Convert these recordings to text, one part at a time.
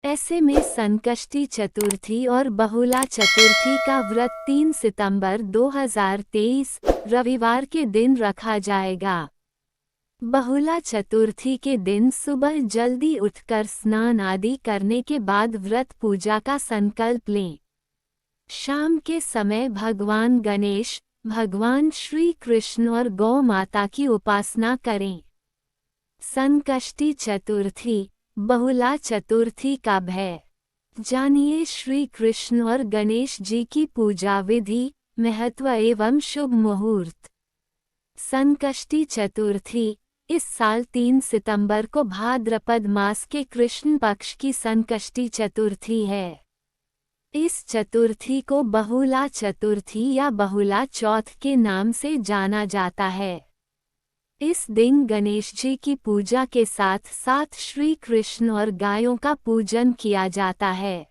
ऐसे में संकष्टी चतुर्थी और बहुला चतुर्थी का व्रत 3 सितंबर 2023 रविवार के दिन रखा जाएगा। बहुला चतुर्थी के दिन सुबह जल्दी उठकर स्नान आदि करने के बाद व्रत पूजा का संकल्प लें। शाम के समय भगवान गणेश, भगवान श्री कृष्ण और गौ माता की उपासना करें। संकष्टी चतुर्थी, बहुला चतुर्थी कब है? जानिए श्री कृष्ण और गणेश जी की पूजा विधि, महत्व एवं शुभ मुहूर्त। संकष्टी चतुर्थी इस साल 3 सितंबर को भाद्रपद मास के कृष्ण पक्ष की संकष्टी चतुर्थी है। इस चतुर्थी को बहुला चतुर्थी या बहुला चौथ के नाम से जाना जाता है। इस दिन गणेश जी की पूजा के साथ साथ श्री कृष्ण और गायों का पूजन किया जाता है।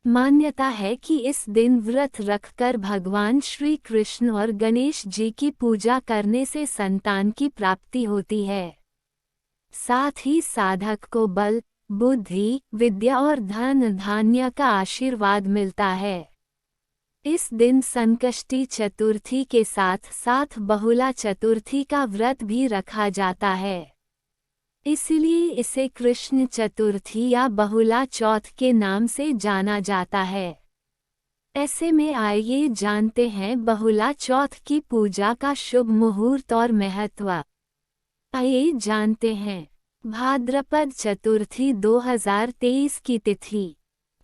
मान्यता है कि इस दिन व्रत रखकर भगवान श्री कृष्ण और गणेश जी की पूजा करने से संतान की प्राप्ति होती है। साथ ही साधक को बल, बुद्धि, विद्या और धन धान्य का आशीर्वाद मिलता है। इस दिन संकष्टी चतुर्थी के साथ साथ बहुला चतुर्थी का व्रत भी रखा जाता है। इसलिए इसे कृष्ण चतुर्थी या बहुला चौथ के नाम से जाना जाता है। ऐसे में आइए जानते हैं बहुला चौथ की पूजा का शुभ मुहूर्त और महत्व। आइए जानते हैं। भाद्रपद चतुर्थी 2023 की तिथि।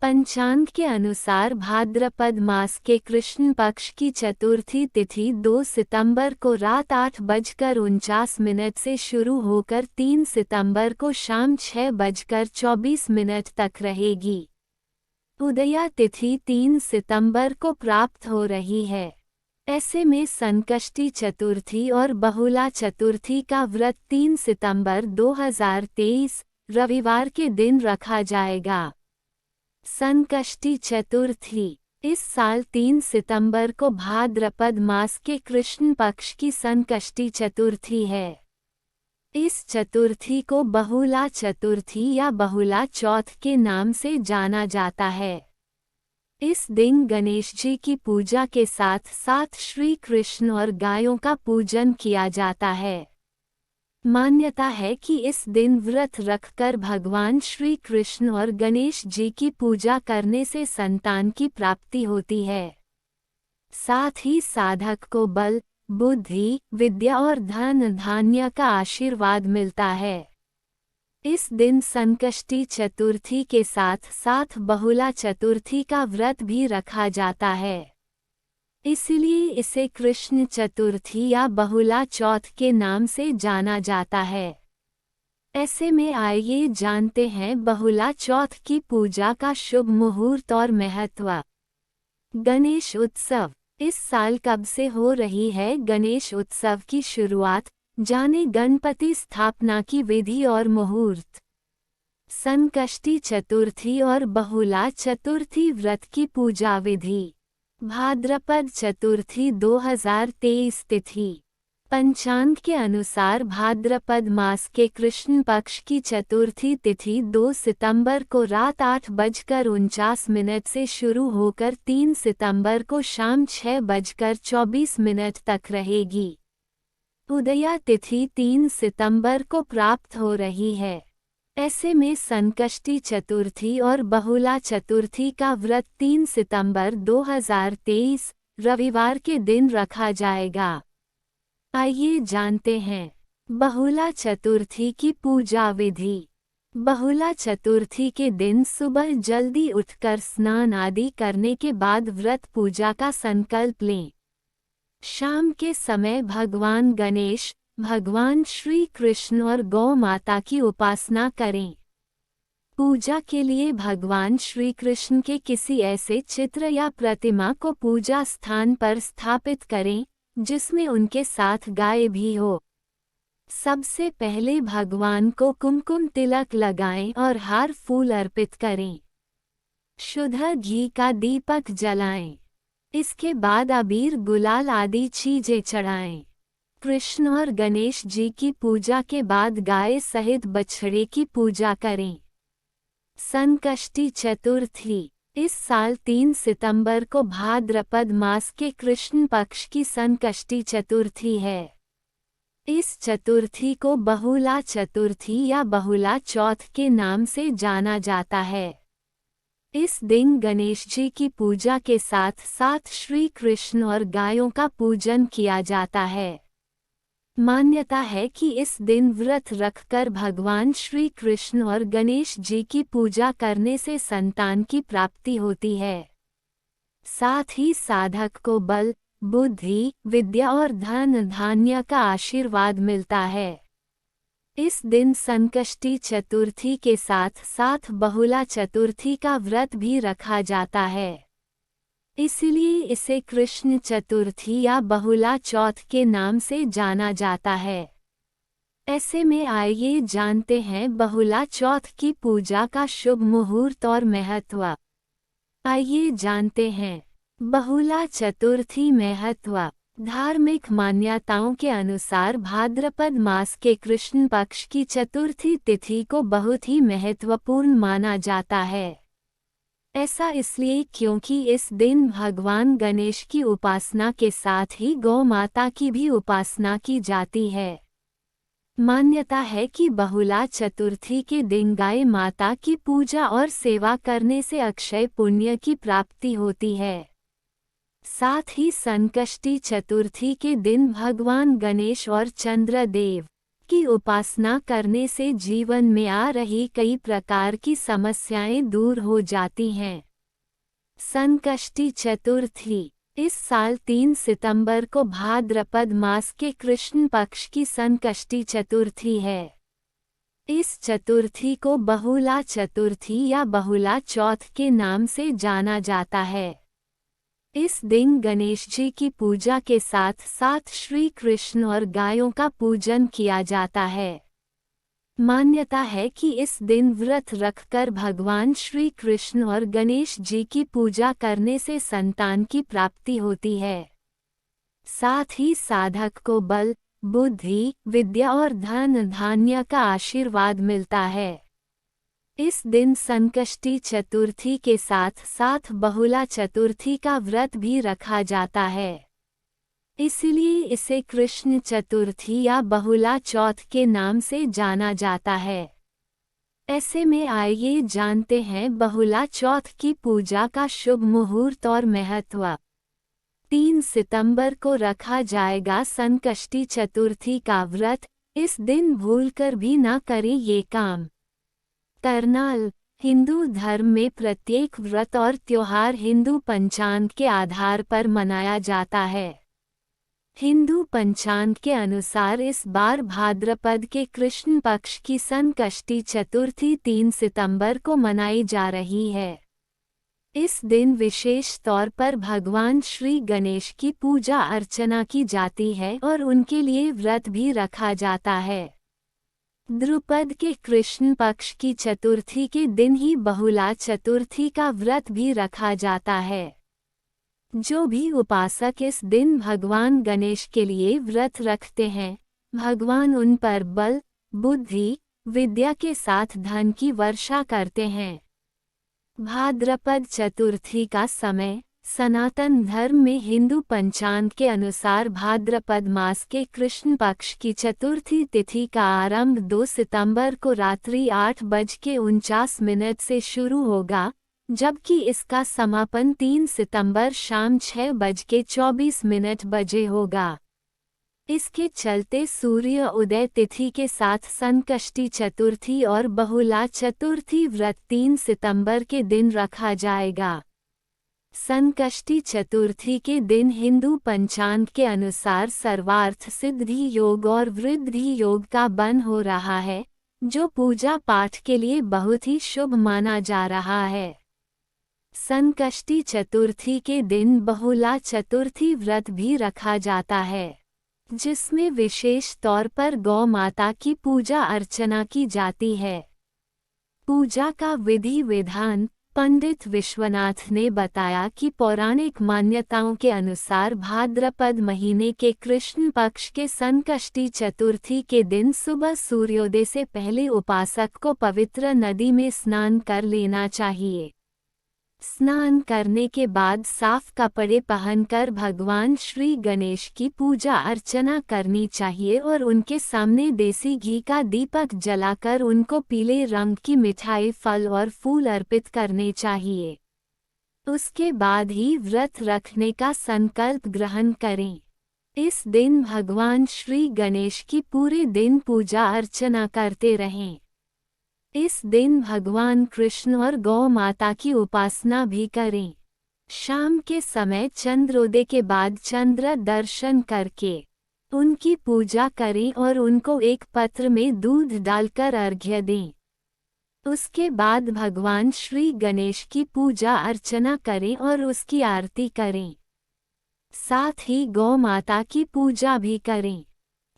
पंचांग के अनुसार भाद्रपद मास के कृष्ण पक्ष की चतुर्थी तिथि 2 सितंबर को रात 8:49 से शुरू होकर 3 सितंबर को शाम 6:24 तक रहेगी। उदया तिथि 3 सितंबर को प्राप्त हो रही है। ऐसे में संकष्टी चतुर्थी और बहुला चतुर्थी का व्रत 3 सितंबर 2023 रविवार के दिन रखा जाएगा। संकष्टी चतुर्थी इस साल 3 सितंबर को भाद्रपद मास के कृष्ण पक्ष की संकष्टी चतुर्थी है। इस चतुर्थी को बहुला चतुर्थी या बहुला चौथ के नाम से जाना जाता है। इस दिन गणेश जी की पूजा के साथ साथ श्री कृष्ण और गायों का पूजन किया जाता है। मान्यता है कि इस दिन व्रत रखकर भगवान श्री कृष्ण और गणेश जी की पूजा करने से संतान की प्राप्ति होती है। साथ ही साधक को बल, बुद्धि, विद्या और धन धान्य का आशीर्वाद मिलता है। इस दिन संकष्टी चतुर्थी के साथ साथ बहुला चतुर्थी का व्रत भी रखा जाता है। इसलिए इसे कृष्ण चतुर्थी या बहुला चौथ के नाम से जाना जाता है। ऐसे में आइए जानते हैं बहुला चौथ की पूजा का शुभ मुहूर्त और महत्व। गणेश उत्सव इस साल कब से हो रही है गणेश उत्सव की शुरुआत? जाने गणपति स्थापना की विधि और मुहूर्त। संकष्टी चतुर्थी और बहुला चतुर्थी व्रत की पूजा विधि। भाद्रपद चतुर्थी 2023 तिथि। पंचांग के अनुसार भाद्रपद मास के कृष्ण पक्ष की चतुर्थी तिथि 2 सितंबर को रात 8:49 से शुरू होकर 3 सितंबर को शाम 6:24 तक रहेगी। उदया तिथि 3 सितंबर को प्राप्त हो रही है। ऐसे में संकष्टी चतुर्थी और बहुला चतुर्थी का व्रत 3 सितंबर 2023 रविवार के दिन रखा जाएगा। आइए जानते हैं बहुला चतुर्थी की पूजा विधि। बहुला चतुर्थी के दिन सुबह जल्दी उठकर स्नान आदि करने के बाद व्रत पूजा का संकल्प लें। शाम के समय भगवान गणेश, भगवान श्री कृष्ण और गौ माता की उपासना करें। पूजा के लिए भगवान श्री कृष्ण के किसी ऐसे चित्र या प्रतिमा को पूजा स्थान पर स्थापित करें जिसमें उनके साथ गाय भी हो। सबसे पहले भगवान को कुमकुम तिलक लगाएं और हार फूल अर्पित करें। शुद्ध घी का दीपक जलाएं। इसके बाद अबीर गुलाल आदि चीजें चढ़ाएं। कृष्ण और गणेश जी की पूजा के बाद गाय सहित बछड़े की पूजा करें। संकष्टी चतुर्थी इस साल 3 सितंबर को भाद्रपद मास के कृष्ण पक्ष की संकष्टी चतुर्थी है। इस चतुर्थी को बहुला चतुर्थी या बहुला चौथ के नाम से जाना जाता है। इस दिन गणेश जी की पूजा के साथ साथ श्री कृष्ण और गायों का पूजन किया जाता है। मान्यता है कि इस दिन व्रत रखकर भगवान श्री कृष्ण और गणेश जी की पूजा करने से संतान की प्राप्ति होती है। साथ ही साधक को बल, बुद्धि, विद्या और धन धान्य का आशीर्वाद मिलता है। इस दिन संकष्टी चतुर्थी के साथ साथ बहुला चतुर्थी का व्रत भी रखा जाता है। इसलिए इसे कृष्ण चतुर्थी या बहुला चौथ के नाम से जाना जाता है। ऐसे में आइए जानते हैं बहुला चौथ की पूजा का शुभ मुहूर्त और महत्व। आइए जानते हैं बहुला चतुर्थी महत्व। धार्मिक मान्यताओं के अनुसार भाद्रपद मास के कृष्ण पक्ष की चतुर्थी तिथि को बहुत ही महत्वपूर्ण माना जाता है। ऐसा इसलिए क्योंकि इस दिन भगवान गणेश की उपासना के साथ ही गौ माता की भी उपासना की जाती है। मान्यता है कि बहुला चतुर्थी के दिन गाय माता की पूजा और सेवा करने से अक्षय पुण्य की प्राप्ति होती है। साथ ही संकष्टी चतुर्थी के दिन भगवान गणेश और चंद्रदेव की उपासना करने से जीवन में आ रही कई प्रकार की समस्याएं दूर हो जाती हैं। संकष्टी चतुर्थी इस साल 3 सितंबर को भाद्रपद मास के कृष्ण पक्ष की संकष्टी चतुर्थी है। इस चतुर्थी को बहुला चतुर्थी या बहुला चौथ के नाम से जाना जाता है। इस दिन गणेश जी की पूजा के साथ साथ श्री कृष्ण और गायों का पूजन किया जाता है। मान्यता है कि इस दिन व्रत रखकर भगवान श्री कृष्ण और गणेश जी की पूजा करने से संतान की प्राप्ति होती है। साथ ही साधक को बल, बुद्धि, विद्या और धन धान्य का आशीर्वाद मिलता है। इस दिन संकष्टी चतुर्थी के साथ साथ बहुला चतुर्थी का व्रत भी रखा जाता है। इसलिए इसे कृष्ण चतुर्थी या बहुला चौथ के नाम से जाना जाता है। ऐसे में आइए जानते हैं बहुला चौथ की पूजा का शुभ मुहूर्त और महत्व। 3 सितंबर को रखा जाएगा संकष्टी चतुर्थी का व्रत। इस दिन भूलकर भी ना करें ये काम। करनाल हिंदू धर्म में प्रत्येक व्रत और त्योहार हिंदू पंचांग के आधार पर मनाया जाता है। हिंदू पंचांग के अनुसार इस बार भाद्रपद के कृष्ण पक्ष की संकष्टी चतुर्थी 3 सितंबर को मनाई जा रही है। इस दिन विशेष तौर पर भगवान श्री गणेश की पूजा अर्चना की जाती है और उनके लिए व्रत भी रखा जाता है। द्रुपद के कृष्ण पक्ष की चतुर्थी के दिन ही बहुला चतुर्थी का व्रत भी रखा जाता है। जो भी उपासक इस दिन भगवान गणेश के लिए व्रत रखते हैं, भगवान उन पर बल, बुद्धि, विद्या के साथ धन की वर्षा करते हैं। भाद्रपद चतुर्थी का समय सनातन धर्म में हिंदू पंचांग के अनुसार भाद्रपद मास के कृष्ण पक्ष की चतुर्थी तिथि का आरंभ 2 सितंबर को रात्रि 8:49 से शुरू होगा, जबकि इसका समापन 3 सितंबर शाम 6:24 बजे होगा। इसके चलते सूर्य उदय तिथि के साथ संकष्टी चतुर्थी और बहुला चतुर्थी व्रत 3 सितंबर के दिन रखा जाएगा। संकष्टी चतुर्थी के दिन हिंदू पंचांग के अनुसार सर्वार्थ सिद्धि योग और वृद्धि योग का बन हो रहा है, जो पूजा पाठ के लिए बहुत ही शुभ माना जा रहा है। संकष्टी चतुर्थी के दिन बहुला चतुर्थी व्रत भी रखा जाता है, जिसमें विशेष तौर पर गौ माता की पूजा अर्चना की जाती है। पूजा का विधि विधान पंडित विश्वनाथ ने बताया कि पौराणिक मान्यताओं के अनुसार भाद्रपद महीने के कृष्ण पक्ष के संकष्टी चतुर्थी के दिन सुबह सूर्योदय से पहले उपासक को पवित्र नदी में स्नान कर लेना चाहिए। स्नान करने के बाद साफ कपड़े पहनकर भगवान श्री गणेश की पूजा अर्चना करनी चाहिए और उनके सामने देसी घी का दीपक जलाकर उनको पीले रंग की मिठाई, फल और फूल अर्पित करने चाहिए। उसके बाद ही व्रत रखने का संकल्प ग्रहण करें। इस दिन भगवान श्री गणेश की पूरे दिन पूजा अर्चना करते रहें। इस दिन भगवान कृष्ण और गौ माता की उपासना भी करें। शाम के समय चंद्रोदय के बाद चंद्र दर्शन करके उनकी पूजा करें और उनको एक पत्र में दूध डालकर अर्घ्य दें। उसके बाद भगवान श्री गणेश की पूजा अर्चना करें और उसकी आरती करें। साथ ही गौ माता की पूजा भी करें।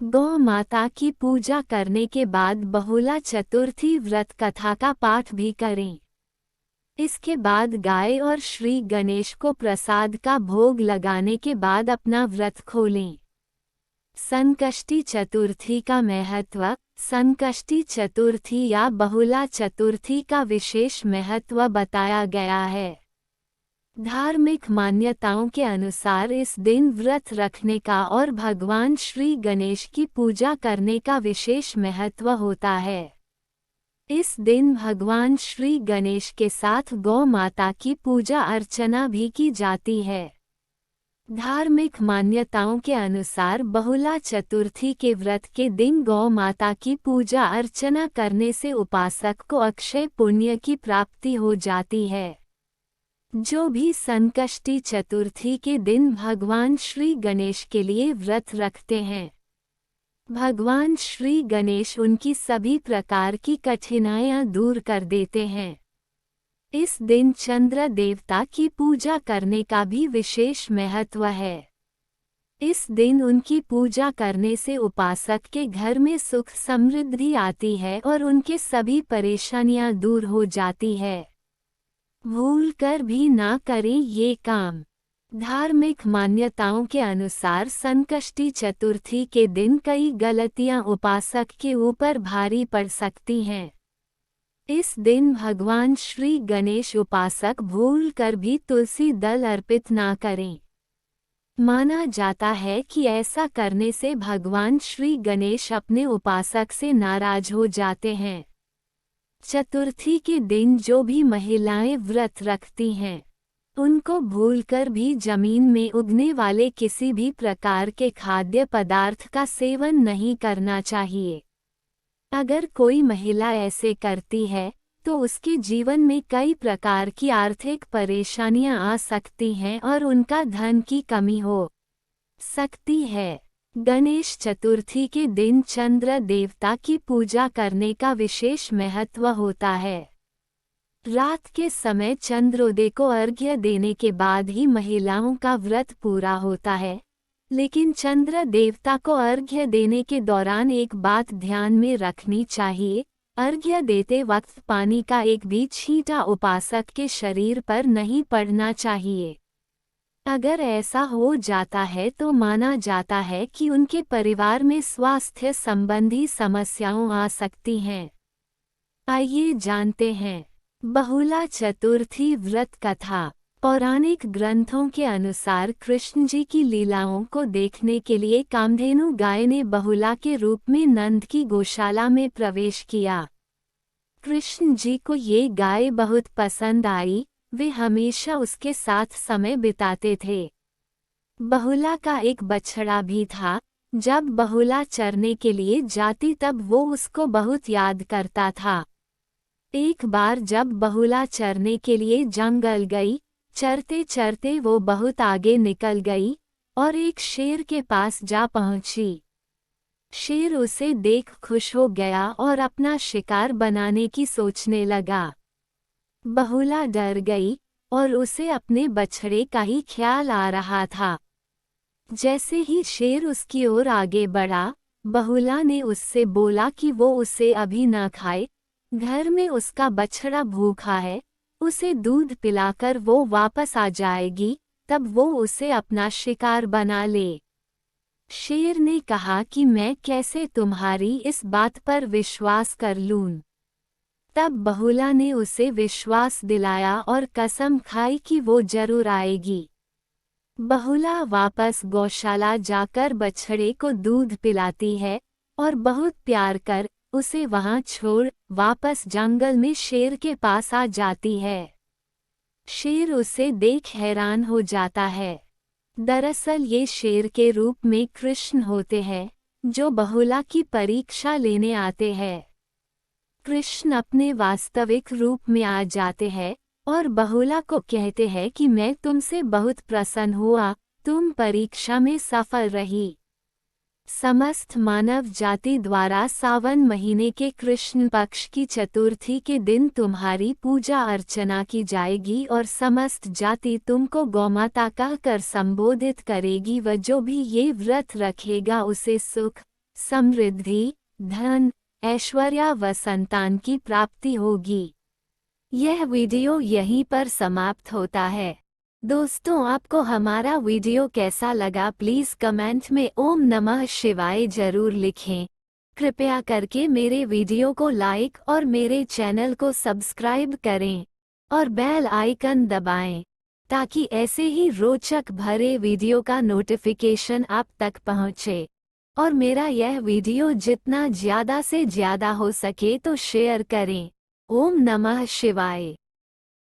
गौ माता की पूजा करने के बाद बहुला चतुर्थी व्रत कथा का पाठ भी करें। इसके बाद गाय और श्री गणेश को प्रसाद का भोग लगाने के बाद अपना व्रत खोलें। संकष्टी चतुर्थी का महत्व। संकष्टी चतुर्थी या बहुला चतुर्थी का विशेष महत्व बताया गया है। धार्मिक मान्यताओं के अनुसार इस दिन व्रत रखने का और भगवान श्री गणेश की पूजा करने का विशेष महत्व होता है। इस दिन भगवान श्री गणेश के साथ गौ माता की पूजा अर्चना भी की जाती है। धार्मिक मान्यताओं के अनुसार बहुला चतुर्थी के व्रत के दिन गौ माता की पूजा अर्चना करने से उपासक को अक्षय पुण्य की प्राप्ति हो जाती है। जो भी संकष्टी चतुर्थी के दिन भगवान श्री गणेश के लिए व्रत रखते हैं, भगवान श्री गणेश उनकी सभी प्रकार की कठिनाइयां दूर कर देते हैं। इस दिन चंद्र देवता की पूजा करने का भी विशेष महत्व है। इस दिन उनकी पूजा करने से उपासक के घर में सुख समृद्धि आती है और उनके सभी परेशानियां दूर हो जाती है। भूल कर भी ना करें ये काम। धार्मिक मान्यताओं के अनुसार संकष्टी चतुर्थी के दिन कई गलतियां उपासक के ऊपर भारी पड़ सकती हैं। इस दिन भगवान श्री गणेश उपासक भूल कर भी तुलसी दल अर्पित ना करें। माना जाता है कि ऐसा करने से भगवान श्री गणेश अपने उपासक से नाराज हो जाते हैं। चतुर्थी के दिन जो भी महिलाएं व्रत रखती हैं, उनको भूलकर भी जमीन में उगने वाले किसी भी प्रकार के खाद्य पदार्थ का सेवन नहीं करना चाहिए। अगर कोई महिला ऐसे करती है तो उसके जीवन में कई प्रकार की आर्थिक परेशानियां आ सकती हैं और उनका धन की कमी हो सकती है। गणेश चतुर्थी के दिन चंद्र देवता की पूजा करने का विशेष महत्व होता है। रात के समय चंद्रोदय को अर्घ्य देने के बाद ही महिलाओं का व्रत पूरा होता है, लेकिन चंद्र देवता को अर्घ्य देने के दौरान एक बात ध्यान में रखनी चाहिए। अर्घ्य देते वक्त पानी का एक भी छींटा उपासक के शरीर पर नहीं पड़ना चाहिए। अगर ऐसा हो जाता है तो माना जाता है कि उनके परिवार में स्वास्थ्य संबंधी समस्याएं आ सकती हैं। आइए जानते हैं बहुला चतुर्थी व्रत कथा। पौराणिक ग्रंथों के अनुसार कृष्ण जी की लीलाओं को देखने के लिए कामधेनु गाय ने बहुला के रूप में नंद की गौशाला में प्रवेश किया। कृष्ण जी को ये गाय बहुत पसंद आई। वे हमेशा उसके साथ समय बिताते थे। बहुला का एक बछड़ा भी था। जब बहुला चरने के लिए जाती तब वो उसको बहुत याद करता था। एक बार जब बहुला चरने के लिए जंगल गई, चरते चरते वो बहुत आगे निकल गई और एक शेर के पास जा पहुंची। शेर उसे देख खुश हो गया और अपना शिकार बनाने की सोचने लगा। बहुला डर गई और उसे अपने बछड़े का ही ख्याल आ रहा था। जैसे ही शेर उसकी ओर आगे बढ़ा, बहुला ने उससे बोला कि वो उसे अभी ना खाए, घर में उसका बछड़ा भूखा है, उसे दूध पिलाकर वो वापस आ जाएगी, तब वो उसे अपना शिकार बना ले। शेर ने कहा कि मैं कैसे तुम्हारी इस बात पर विश्वास कर लूं। तब बहुला ने उसे विश्वास दिलाया और कसम खाई कि वो जरूर आएगी। बहुला वापस गौशाला जाकर बछड़े को दूध पिलाती है और बहुत प्यार कर उसे वहां छोड़ वापस जंगल में शेर के पास आ जाती है। शेर उसे देख हैरान हो जाता है। दरअसल ये शेर के रूप में कृष्ण होते हैं, जो बहुला की परीक्षा लेने आते हैं। कृष्ण अपने वास्तविक रूप में आ जाते हैं और बहुला को कहते हैं कि मैं तुमसे बहुत प्रसन्न हुआ, तुम परीक्षा में सफल रही। समस्त मानव जाति द्वारा सावन महीने के कृष्ण पक्ष की चतुर्थी के दिन तुम्हारी पूजा अर्चना की जाएगी और समस्त जाति तुमको गौमाता कहकर संबोधित करेगी। व जो भी ये व्रत रखेगा उसे सुख, समृद्धि, धन, ऐश्वर्य व संतान की प्राप्ति होगी। यह वीडियो यहीं पर समाप्त होता है। दोस्तों, आपको हमारा वीडियो कैसा लगा प्लीज़ कमेंट में ओम नमः शिवाय जरूर लिखें। कृपया करके मेरे वीडियो को लाइक और मेरे चैनल को सब्सक्राइब करें और बेल आइकन दबाएं, ताकि ऐसे ही रोचक भरे वीडियो का नोटिफिकेशन आप तक पहुंचे। और मेरा यह वीडियो जितना ज़्यादा से ज़्यादा हो सके तो शेयर करें। ओम नमः शिवाय।